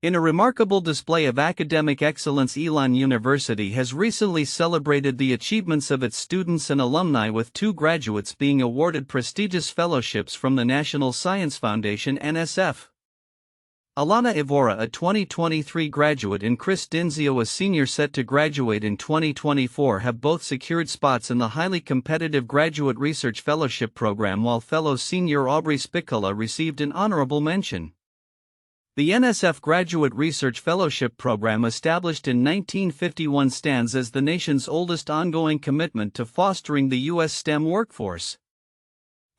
In a remarkable display of academic excellence, Elon University has recently celebrated the achievements of its students and alumni, with 2 graduates being awarded prestigious fellowships from the National Science Foundation (NSF). Alana Evora, a 2023 graduate, and Chris Dinzio, a senior set to graduate in 2024, have both secured spots in the highly competitive Graduate Research Fellowship program, while fellow senior Aubrey Spicola received an honorable mention. The NSF Graduate Research Fellowship Program, established in 1951, stands as the nation's oldest ongoing commitment to fostering the U.S. STEM workforce.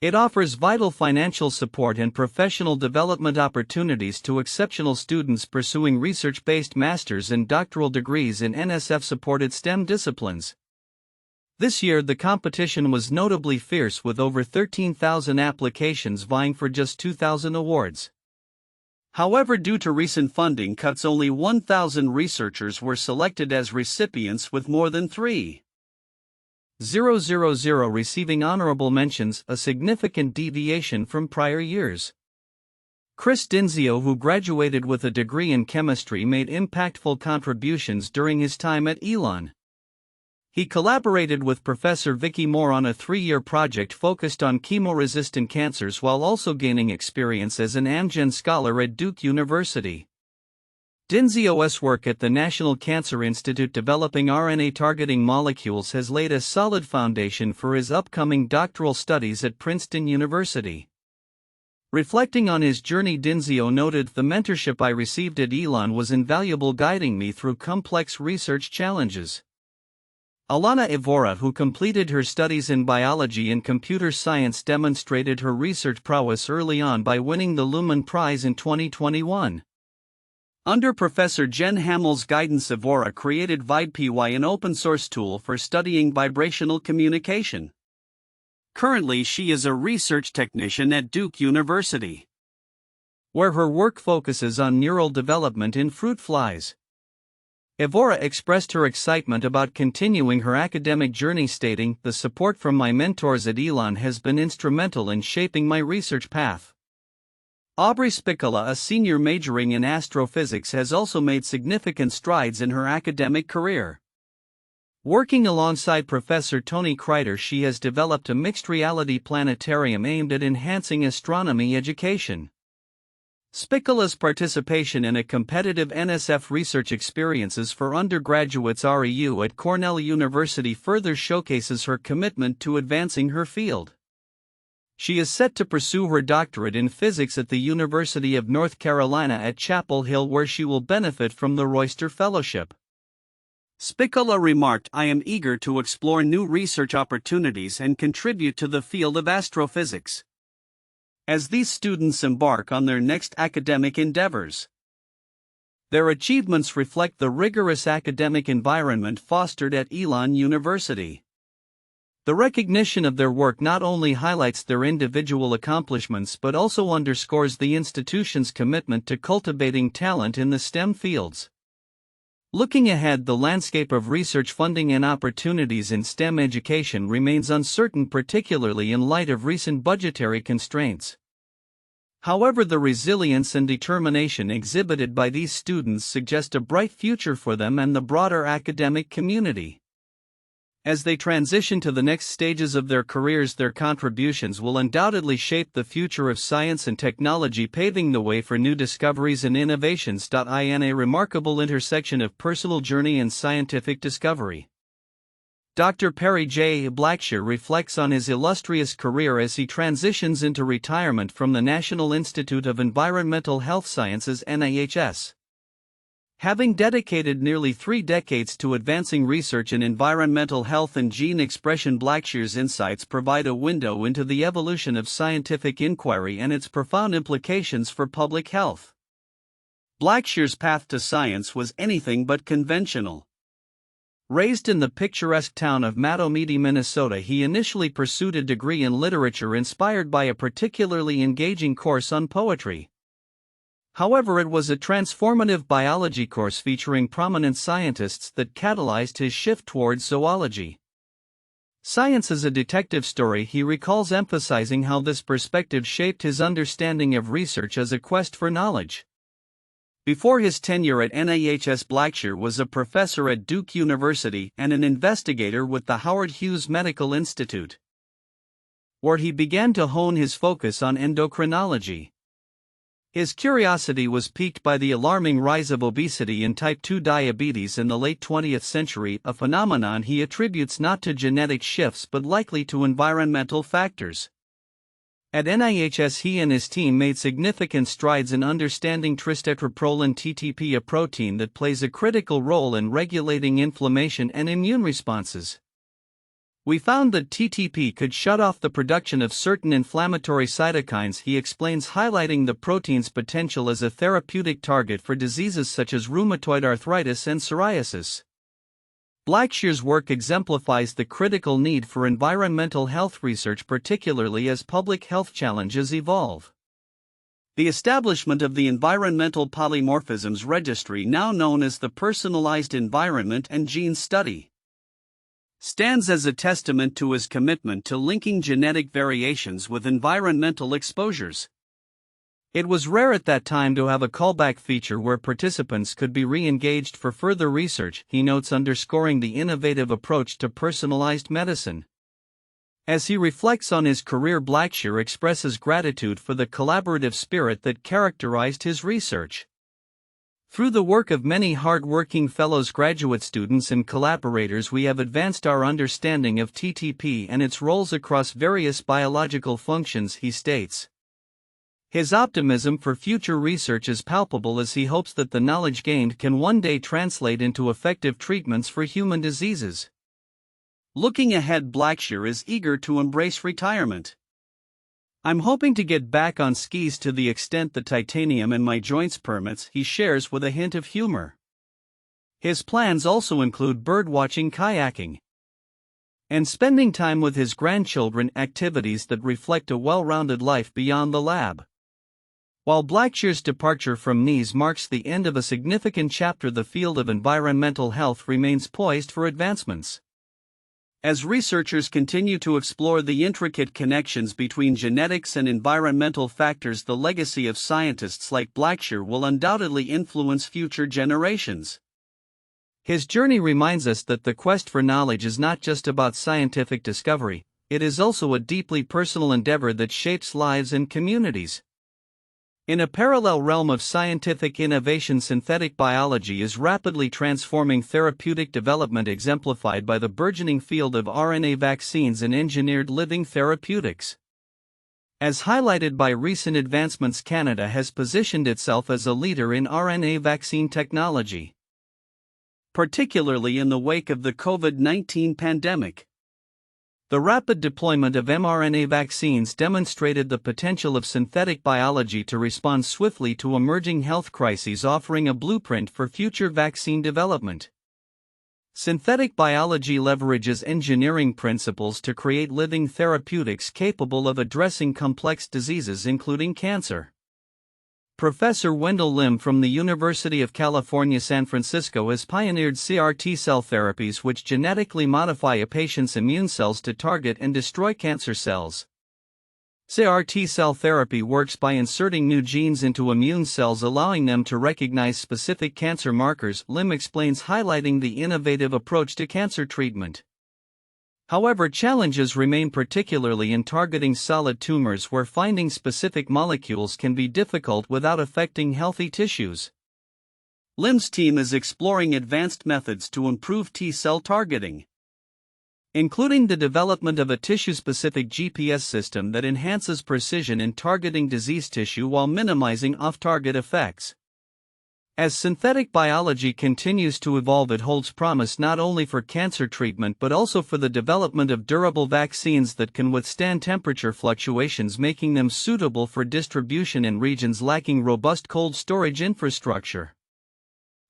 It offers vital financial support and professional development opportunities to exceptional students pursuing research-based master's and doctoral degrees in NSF-supported STEM disciplines. This year, the competition was notably fierce, with over 13,000 applications vying for just 2,000 awards. However, due to recent funding cuts, only 1,000 researchers were selected as recipients, with more than 3,000 receiving honorable mentions, a significant deviation from prior years. Chris Dinzio, who graduated with a degree in chemistry, made impactful contributions during his time at Elon. He collaborated with Professor Vicky Moore on a 3-year project focused on chemo-resistant cancers, while also gaining experience as an Amgen scholar at Duke University. Dinzio's work at the National Cancer Institute developing RNA-targeting molecules has laid a solid foundation for his upcoming doctoral studies at Princeton University. Reflecting on his journey, Dinzio noted, "The mentorship I received at Elon was invaluable, guiding me through complex research challenges." Alana Evor, who completed her studies in biology and computer science, demonstrated her research prowess early on by winning the Lumen Prize in 2021. Under Professor Jen Hamill's guidance, Evora created VibePY, an open-source tool for studying vibrational communication. Currently, she is a research technician at Duke University, where her work focuses on neural development in fruit flies. Evora expressed her excitement about continuing her academic journey, stating, "The support from my mentors at Elon has been instrumental in shaping my research path." Aubrey Spicola, a senior majoring in astrophysics, has also made significant strides in her academic career. Working alongside Professor Tony Kreider, she has developed a mixed-reality planetarium aimed at enhancing astronomy education. Spicola's participation in a competitive NSF research experiences for undergraduates (REU) at Cornell University further showcases her commitment to advancing her field. She is set to pursue her doctorate in physics at the University of North Carolina at Chapel Hill, where she will benefit from the Royster Fellowship. Spicola remarked, "I am eager to explore new research opportunities and contribute to the field of astrophysics as these students embark on their next academic endeavors." Their achievements reflect the rigorous academic environment fostered at Elon University. The recognition of their work not only highlights their individual accomplishments but also underscores the institution's commitment to cultivating talent in the STEM fields. Looking ahead, the landscape of research funding and opportunities in STEM education remains uncertain, particularly in light of recent budgetary constraints. However, the resilience and determination exhibited by these students suggest a bright future for them and the broader academic community. As they transition to the next stages of their careers, their contributions will undoubtedly shape the future of science and technology, paving the way for new discoveries and innovations. In a remarkable intersection of personal journey and scientific discovery, Dr. Perry J. Blackshear reflects on his illustrious career as he transitions into retirement from the National Institute of Environmental Health Sciences (NIEHS). Having dedicated nearly 3 decades to advancing research in environmental health and gene expression, Blackshear's insights provide a window into the evolution of scientific inquiry and its profound implications for public health. Blackshear's path to science was anything but conventional. Raised in the picturesque town of Matomidi, Minnesota, he initially pursued a degree in literature inspired by a particularly engaging course on poetry. However, it was a transformative biology course featuring prominent scientists that catalyzed his shift towards zoology. "Science is a detective story," he recalls, emphasizing how this perspective shaped his understanding of research as a quest for knowledge. Before his tenure at NIEHS, Blackshear was a professor at Duke University and an investigator with the Howard Hughes Medical Institute, where he began to hone his focus on endocrinology. His curiosity was piqued by the alarming rise of obesity and type 2 diabetes in the late 20th century, a phenomenon he attributes not to genetic shifts but likely to environmental factors. At NIEHS, he and his team made significant strides in understanding tristetraproline TTP, a protein that plays a critical role in regulating inflammation and immune responses. We found that TTP could shut off the production of certain inflammatory cytokines, he explains, highlighting the protein's potential as a therapeutic target for diseases such as rheumatoid arthritis and psoriasis. Blackshear's work exemplifies the critical need for environmental health research, particularly as public health challenges evolve. The establishment of the Environmental Polymorphisms Registry, now known as the Personalized Environment and Gene Study, stands as a testament to his commitment to linking genetic variations with environmental exposures. It was rare at that time to have a callback feature where participants could be re-engaged for further research, he notes, underscoring the innovative approach to personalized medicine. As he reflects on his career, Blackshear expresses gratitude for the collaborative spirit that characterized his research. Through the work of many hard-working fellows, graduate students, and collaborators, we have advanced our understanding of TTP and its roles across various biological functions, he states. His optimism for future research is palpable as he hopes that the knowledge gained can one day translate into effective treatments for human diseases. Looking ahead, Blackshear is eager to embrace retirement. I'm hoping to get back on skis to the extent the titanium in my joints permits, he shares with a hint of humor. His plans also include birdwatching, kayaking, and spending time with his grandchildren, activities that reflect a well-rounded life beyond the lab. While Blackshear's departure from NIEHS marks the end of a significant chapter, the field of environmental health remains poised for advancements. As researchers continue to explore the intricate connections between genetics and environmental factors, the legacy of scientists like Blackshear will undoubtedly influence future generations. His journey reminds us that the quest for knowledge is not just about scientific discovery, it is also a deeply personal endeavor that shapes lives and communities. In a parallel realm of scientific innovation, synthetic biology is rapidly transforming therapeutic development, exemplified by the burgeoning field of RNA vaccines and engineered living therapeutics. As highlighted by recent advancements, Canada has positioned itself as a leader in RNA vaccine technology, particularly in the wake of the COVID-19 pandemic. The rapid deployment of mRNA vaccines demonstrated the potential of synthetic biology to respond swiftly to emerging health crises, offering a blueprint for future vaccine development. Synthetic biology leverages engineering principles to create living therapeutics capable of addressing complex diseases including cancer. Professor Wendell Lim from the University of California, San Francisco has pioneered CRT cell therapies, which genetically modify a patient's immune cells to target and destroy cancer cells. CRT cell therapy works by inserting new genes into immune cells, allowing them to recognize specific cancer markers, Lim explains, highlighting the innovative approach to cancer treatment. However, challenges remain, particularly in targeting solid tumors where finding specific molecules can be difficult without affecting healthy tissues. Lim's team is exploring advanced methods to improve T-cell targeting, including the development of a tissue-specific GPS system that enhances precision in targeting disease tissue while minimizing off-target effects. As synthetic biology continues to evolve, it holds promise not only for cancer treatment but also for the development of durable vaccines that can withstand temperature fluctuations, making them suitable for distribution in regions lacking robust cold storage infrastructure.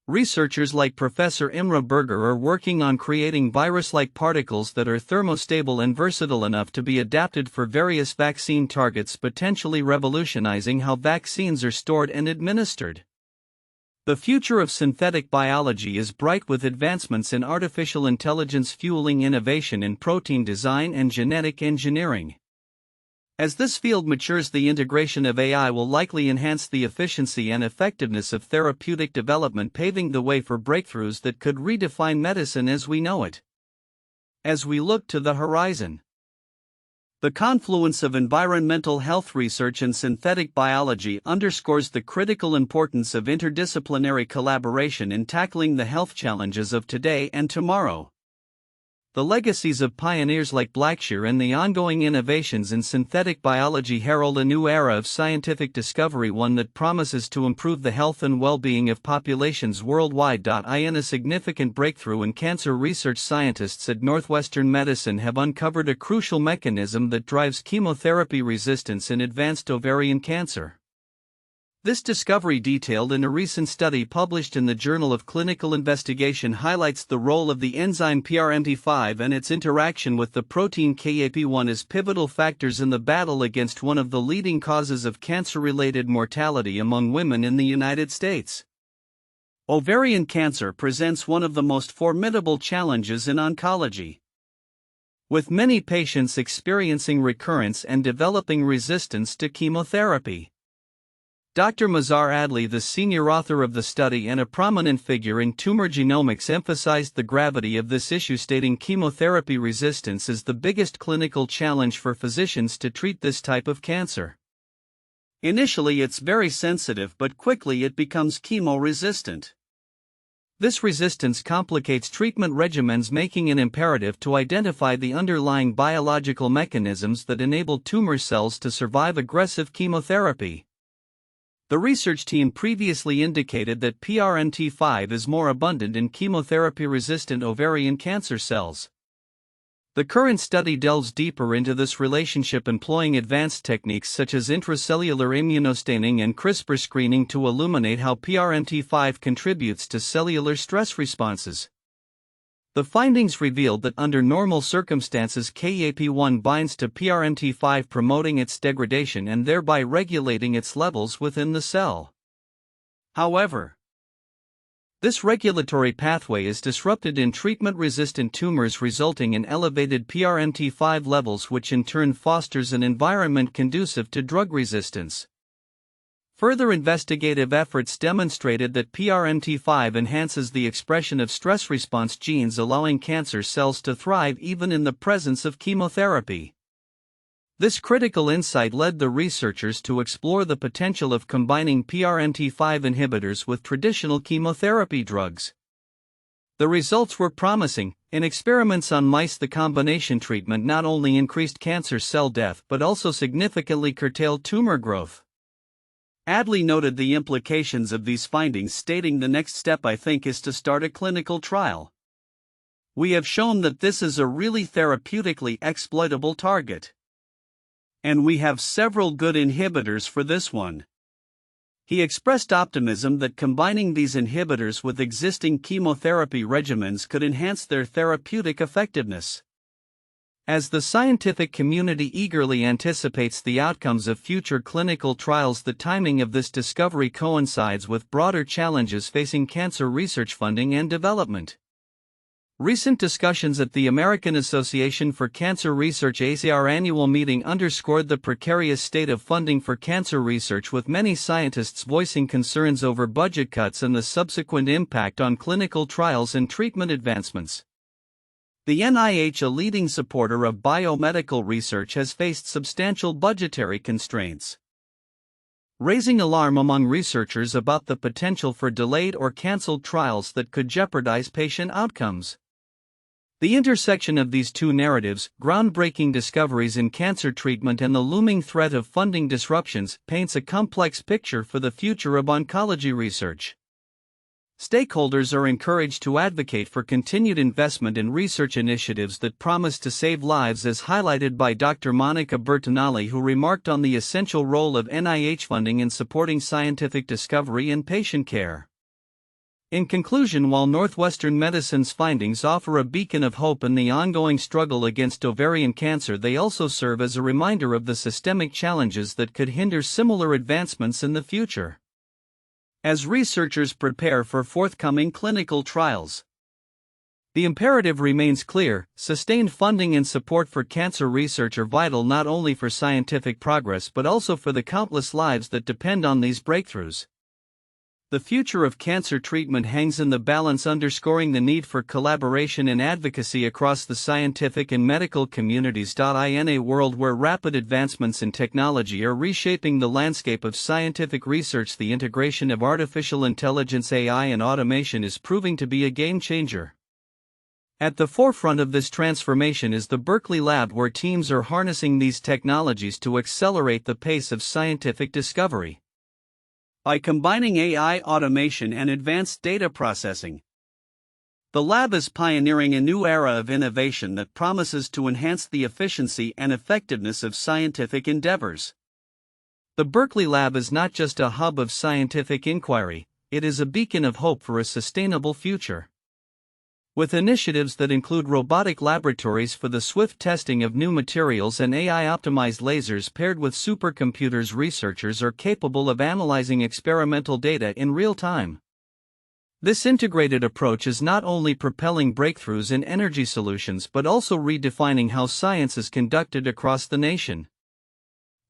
Researchers like Professor Imre Berger are working on creating virus-like particles that are thermostable and versatile enough to be adapted for various vaccine targets, potentially revolutionizing how vaccines are stored and administered. The future of synthetic biology is bright, with advancements in artificial intelligence fueling innovation in protein design and genetic engineering. As this field matures, the integration of AI will likely enhance the efficiency and effectiveness of therapeutic development, paving the way for breakthroughs that could redefine medicine as we know it. As we look to the horizon, the confluence of environmental health research and synthetic biology underscores the critical importance of interdisciplinary collaboration in tackling the health challenges of today and tomorrow. The legacies of pioneers like Blackshear and the ongoing innovations in synthetic biology herald a new era of scientific discovery, one that promises to improve the health and well-being of populations worldwide. In a significant breakthrough in cancer research, scientists at Northwestern Medicine have uncovered a crucial mechanism that drives chemotherapy resistance in advanced ovarian cancer. This discovery, detailed in a recent study published in the Journal of Clinical Investigation, highlights the role of the enzyme PRMT5 and its interaction with the protein KAP1 as pivotal factors in the battle against one of the leading causes of cancer-related mortality among women in the United States. Ovarian cancer presents one of the most formidable challenges in oncology, with many patients experiencing recurrence and developing resistance to chemotherapy. Dr. Mazar Adli, the senior author of the study and a prominent figure in tumor genomics, emphasized the gravity of this issue, stating chemotherapy resistance is the biggest clinical challenge for physicians to treat this type of cancer. Initially, it's very sensitive, but quickly it becomes chemo-resistant. This resistance complicates treatment regimens, making it imperative to identify the underlying biological mechanisms that enable tumor cells to survive aggressive chemotherapy. The research team previously indicated that PRMT5 is more abundant in chemotherapy-resistant ovarian cancer cells. The current study delves deeper into this relationship, employing advanced techniques such as intracellular immunostaining and CRISPR screening to illuminate how PRMT5 contributes to cellular stress responses. The findings revealed that under normal circumstances, KAP1 binds to PRMT5, promoting its degradation and thereby regulating its levels within the cell. However, this regulatory pathway is disrupted in treatment-resistant tumors, resulting in elevated PRMT5 levels, which in turn fosters an environment conducive to drug resistance. Further investigative efforts demonstrated that PRMT5 enhances the expression of stress response genes, allowing cancer cells to thrive even in the presence of chemotherapy. This critical insight led the researchers to explore the potential of combining PRMT5 inhibitors with traditional chemotherapy drugs. The results were promising. In experiments on mice, the combination treatment not only increased cancer cell death but also significantly curtailed tumor growth. Adli noted the implications of these findings, stating, "The next step, I think, is to start a clinical trial. We have shown that this is a really therapeutically exploitable target. And we have several good inhibitors for this one." He expressed optimism that combining these inhibitors with existing chemotherapy regimens could enhance their therapeutic effectiveness. As the scientific community eagerly anticipates the outcomes of future clinical trials, the timing of this discovery coincides with broader challenges facing cancer research funding and development. Recent discussions at the American Association for Cancer Research (ACR) annual meeting underscored the precarious state of funding for cancer research, with many scientists voicing concerns over budget cuts and the subsequent impact on clinical trials and treatment advancements. The NIH, a leading supporter of biomedical research, has faced substantial budgetary constraints, raising alarm among researchers about the potential for delayed or canceled trials that could jeopardize patient outcomes. The intersection of these two narratives, groundbreaking discoveries in cancer treatment and the looming threat of funding disruptions, paints a complex picture for the future of oncology research. Stakeholders are encouraged to advocate for continued investment in research initiatives that promise to save lives, as highlighted by Dr. Monica Bertinelli, who remarked on the essential role of NIH funding in supporting scientific discovery and patient care. In conclusion, while Northwestern Medicine's findings offer a beacon of hope in the ongoing struggle against ovarian cancer, they also serve as a reminder of the systemic challenges that could hinder similar advancements in the future. As researchers prepare for forthcoming clinical trials, The imperative remains clear: sustained funding and support for cancer research are vital not only for scientific progress but also for the countless lives that depend on these breakthroughs. The future of cancer treatment hangs in the balance, underscoring the need for collaboration and advocacy across the scientific and medical communities. In a world where rapid advancements in technology are reshaping the landscape of scientific research, the integration of artificial intelligence, AI, and automation is proving to be a game changer. At the forefront of this transformation is the Berkeley Lab, where teams are harnessing these technologies to accelerate the pace of scientific discovery. By combining AI, automation, and advanced data processing, the lab is pioneering a new era of innovation that promises to enhance the efficiency and effectiveness of scientific endeavors. The Berkeley Lab is not just a hub of scientific inquiry, it is a beacon of hope for a sustainable future. With initiatives that include robotic laboratories for the swift testing of new materials and AI-optimized lasers paired with supercomputers, researchers are capable of analyzing experimental data in real time. This integrated approach is not only propelling breakthroughs in energy solutions but also redefining how science is conducted across the nation.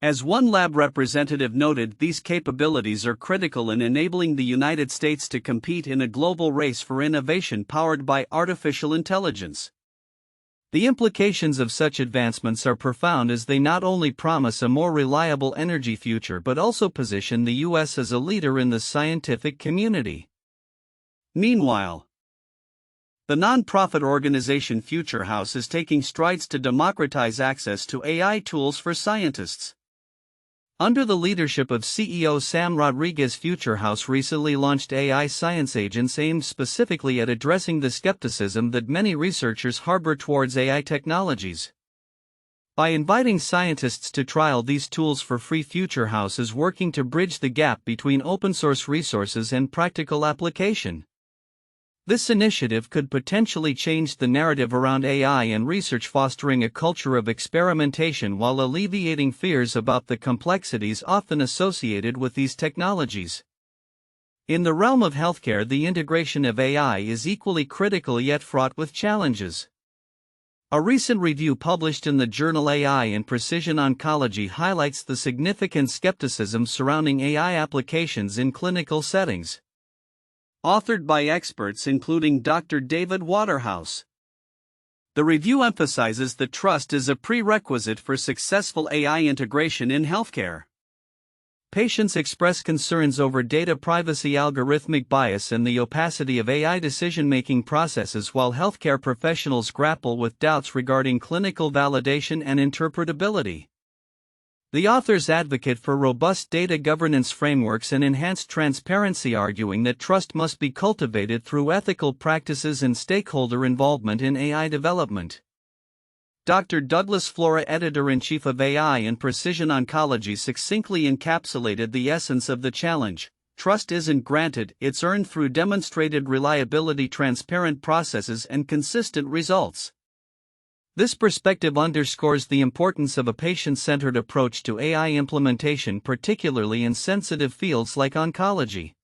As one lab representative noted, these capabilities are critical in enabling the United States to compete in a global race for innovation powered by artificial intelligence. The implications of such advancements are profound, as they not only promise a more reliable energy future but also position the U.S. as a leader in the scientific community. Meanwhile, the nonprofit organization Future House is taking strides to democratize access to AI tools for scientists. Under the leadership of CEO Sam Rodriguez, Future House recently launched AI science agents aimed specifically at addressing the skepticism that many researchers harbor towards AI technologies. By inviting scientists to trial these tools for free, Future House is working to bridge the gap between open-source resources and practical application. This initiative could potentially change the narrative around AI and research, fostering a culture of experimentation while alleviating fears about the complexities often associated with these technologies. In the realm of healthcare, the integration of AI is equally critical yet fraught with challenges. A recent review published in the journal AI and Precision Oncology highlights the significant skepticism surrounding AI applications in clinical settings. Authored by experts including Dr. David Waterhouse, the review emphasizes that trust is a prerequisite for successful AI integration in healthcare. Patients express concerns over data privacy, algorithmic bias, and the opacity of AI decision-making processes, while healthcare professionals grapple with doubts regarding clinical validation and interpretability. The authors advocate for robust data governance frameworks and enhanced transparency, arguing that trust must be cultivated through ethical practices and stakeholder involvement in AI development. Dr. Douglas Flora, editor-in-chief of AI and Precision Oncology, succinctly encapsulated the essence of the challenge. Trust isn't granted, it's earned through demonstrated reliability, transparent processes, and consistent results. This perspective underscores the importance of a patient-centered approach to AI implementation, particularly in sensitive fields like oncology.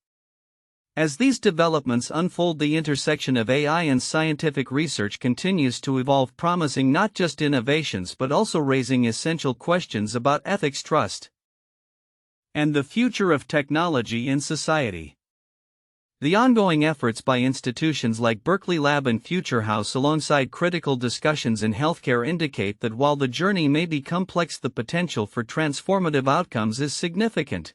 As these developments unfold, the intersection of AI and scientific research continues to evolve, promising not just innovations but also raising essential questions about ethics, trust, and the future of technology in society. The ongoing efforts by institutions like Berkeley Lab and Future House, alongside critical discussions in healthcare, indicate that while the journey may be complex, the potential for transformative outcomes is significant.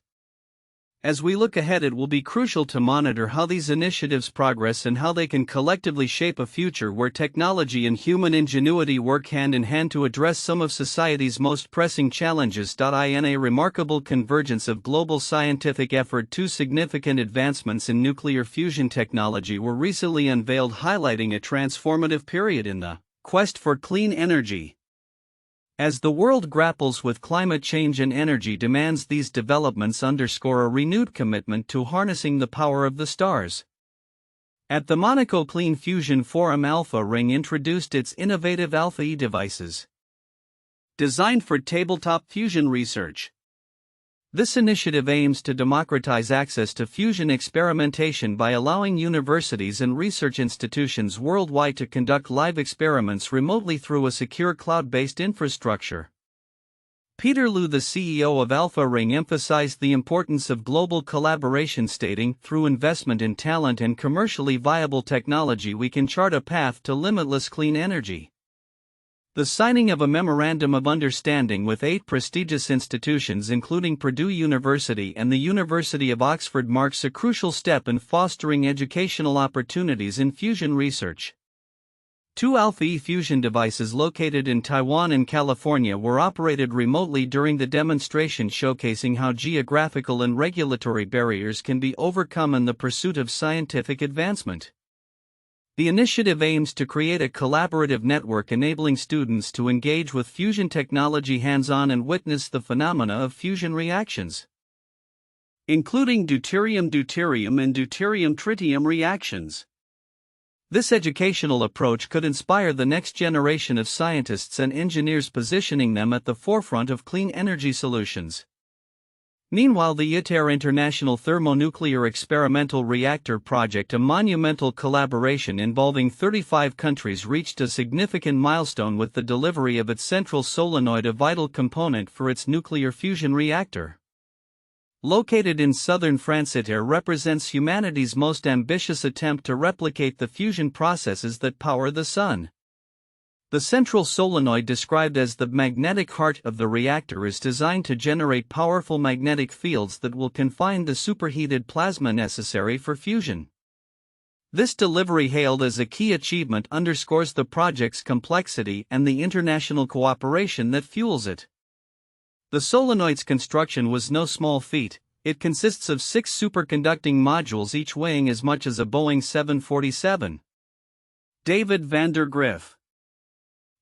As we look ahead, it will be crucial to monitor how these initiatives progress and how they can collectively shape a future where technology and human ingenuity work hand in hand to address some of society's most pressing challenges. In a remarkable convergence of global scientific effort, two significant advancements in nuclear fusion technology were recently unveiled, highlighting a transformative period in the quest for clean energy. As the world grapples with climate change and energy demands, these developments underscore a renewed commitment to harnessing the power of the stars. At the Monaco Clean Fusion Forum, Alpha Ring introduced its innovative Alpha E devices, designed for tabletop fusion research. This initiative aims to democratize access to fusion experimentation by allowing universities and research institutions worldwide to conduct live experiments remotely through a secure cloud-based infrastructure. Peter Liu, the CEO of Alpha Ring, emphasized the importance of global collaboration, stating, "Through investment in talent and commercially viable technology, we can chart a path to limitless clean energy." The signing of a memorandum of understanding with 8 prestigious institutions, including Purdue University and the University of Oxford, marks a crucial step in fostering educational opportunities in fusion research. 2 Alpha-E fusion devices located in Taiwan and California were operated remotely during the demonstration, showcasing how geographical and regulatory barriers can be overcome in the pursuit of scientific advancement. The initiative aims to create a collaborative network enabling students to engage with fusion technology hands-on and witness the phenomena of fusion reactions, including deuterium-deuterium and deuterium-tritium reactions. This educational approach could inspire the next generation of scientists and engineers, positioning them at the forefront of clean energy solutions. Meanwhile, the ITER International Thermonuclear Experimental Reactor Project, a monumental collaboration involving 35 countries, reached a significant milestone with the delivery of its central solenoid, a vital component for its nuclear fusion reactor. Located in southern France, ITER represents humanity's most ambitious attempt to replicate the fusion processes that power the Sun. The central solenoid, described as the magnetic heart of the reactor, is designed to generate powerful magnetic fields that will confine the superheated plasma necessary for fusion. This delivery, hailed as a key achievement, underscores the project's complexity and the international cooperation that fuels it. The solenoid's construction was no small feat. It consists of 6 superconducting modules, each weighing as much as a Boeing 747. David van der Griff,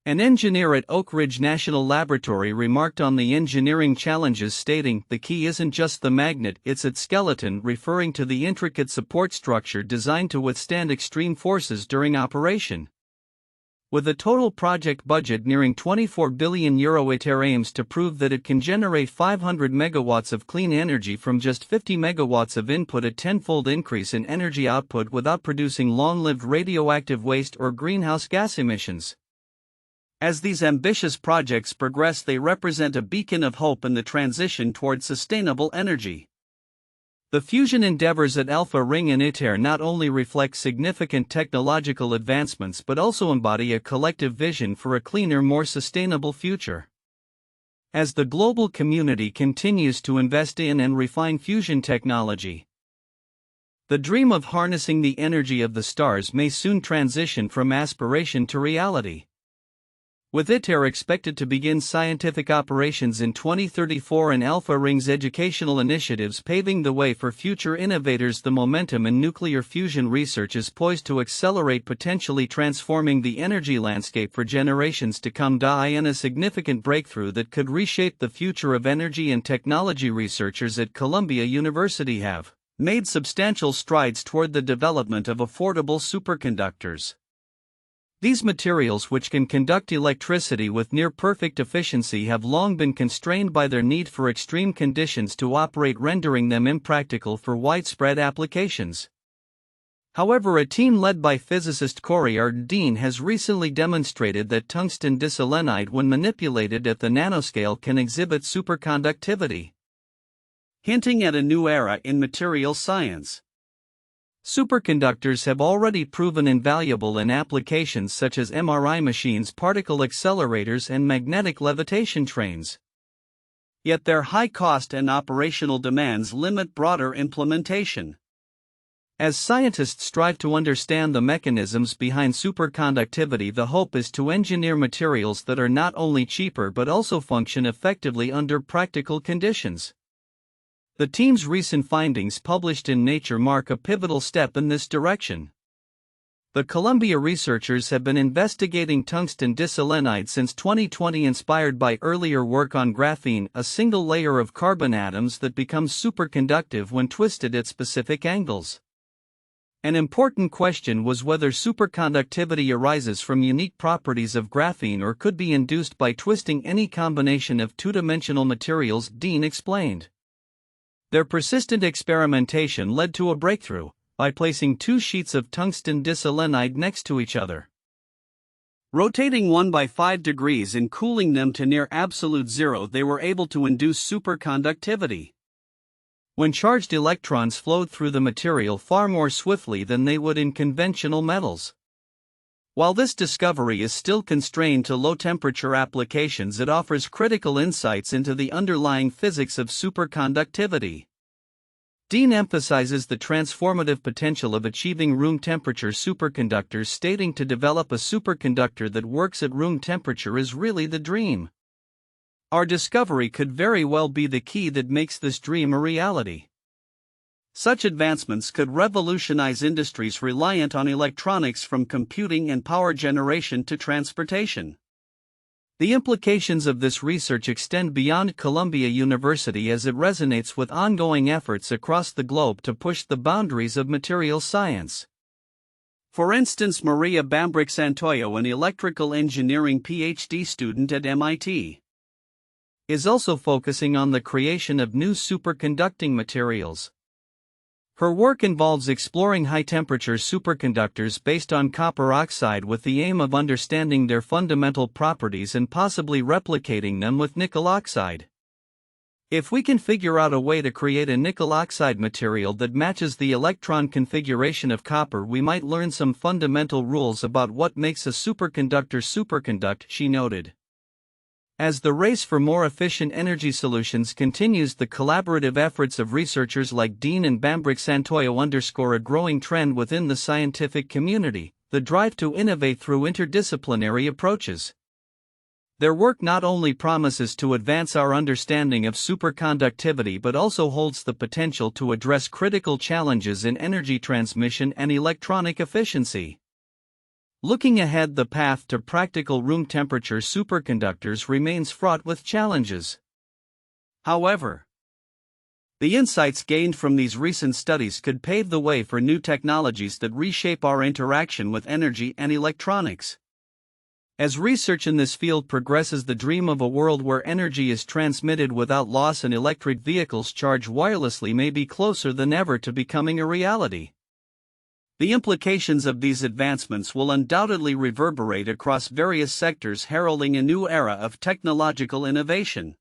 an engineer at Oak Ridge National Laboratory, remarked on the engineering challenges, stating, "The key isn't just the magnet, it's its skeleton," referring to the intricate support structure designed to withstand extreme forces during operation. With a total project budget nearing €24 billion, ITER aims to prove that it can generate 500 megawatts of clean energy from just 50 megawatts of input, a tenfold increase in energy output without producing long-lived radioactive waste or greenhouse gas emissions. As these ambitious projects progress, they represent a beacon of hope in the transition toward sustainable energy. The fusion endeavors at Alpha Ring and ITER not only reflect significant technological advancements but also embody a collective vision for a cleaner, more sustainable future. As the global community continues to invest in and refine fusion technology, the dream of harnessing the energy of the stars may soon transition from aspiration to reality. With ITER expected to begin scientific operations in 2034 and Alpha Ring's educational initiatives paving the way for future innovators, the momentum in nuclear fusion research is poised to accelerate, potentially transforming the energy landscape for generations to come. In a significant breakthrough that could reshape the future of energy and technology, researchers at Columbia University have made substantial strides toward the development of affordable superconductors. These materials, which can conduct electricity with near-perfect efficiency, have long been constrained by their need for extreme conditions to operate, rendering them impractical for widespread applications. However, a team led by physicist Corey Ardeen has recently demonstrated that tungsten diselenide, when manipulated at the nanoscale, can exhibit superconductivity, hinting at a new era in material science. Superconductors have already proven invaluable in applications such as MRI machines, particle accelerators, and magnetic levitation trains. Yet their high cost and operational demands limit broader implementation. As scientists strive to understand the mechanisms behind superconductivity, the hope is to engineer materials that are not only cheaper but also function effectively under practical conditions. The team's recent findings, published in Nature, mark a pivotal step in this direction. The Columbia researchers have been investigating tungsten diselenide since 2020, inspired by earlier work on graphene, a single layer of carbon atoms that becomes superconductive when twisted at specific angles. An important question was whether superconductivity arises from unique properties of graphene or could be induced by twisting any combination of two-dimensional materials, Dean explained. Their persistent experimentation led to a breakthrough by placing two sheets of tungsten diselenide next to each other, rotating one by 5 degrees and cooling them to near absolute zero. They were able to induce superconductivity, when charged electrons flowed through the material far more swiftly than they would in conventional metals. While this discovery is still constrained to low-temperature applications, it offers critical insights into the underlying physics of superconductivity. Dean emphasizes the transformative potential of achieving room-temperature superconductors, stating to develop a superconductor that works at room temperature is really the dream. Our discovery could very well be the key that makes this dream a reality. Such advancements could revolutionize industries reliant on electronics, from computing and power generation to transportation. The implications of this research extend beyond Columbia University, as it resonates with ongoing efforts across the globe to push the boundaries of materials science. For instance, Maria Bambrick-Santoyo, an electrical engineering PhD student at MIT, is also focusing on the creation of new superconducting materials. Her work involves exploring high-temperature superconductors based on copper oxide, with the aim of understanding their fundamental properties and possibly replicating them with nickel oxide. If we can figure out a way to create a nickel oxide material that matches the electron configuration of copper, we might learn some fundamental rules about what makes a superconductor superconduct, she noted. As the race for more efficient energy solutions continues, the collaborative efforts of researchers like Dean and Bambrick-Santoyo underscore a growing trend within the scientific community: the drive to innovate through interdisciplinary approaches. Their work not only promises to advance our understanding of superconductivity but also holds the potential to address critical challenges in energy transmission and electronic efficiency. Looking ahead, the path to practical room-temperature superconductors remains fraught with challenges. However, the insights gained from these recent studies could pave the way for new technologies that reshape our interaction with energy and electronics. As research in this field progresses, the dream of a world where energy is transmitted without loss and electric vehicles charge wirelessly may be closer than ever to becoming a reality. The implications of these advancements will undoubtedly reverberate across various sectors, heralding a new era of technological innovation.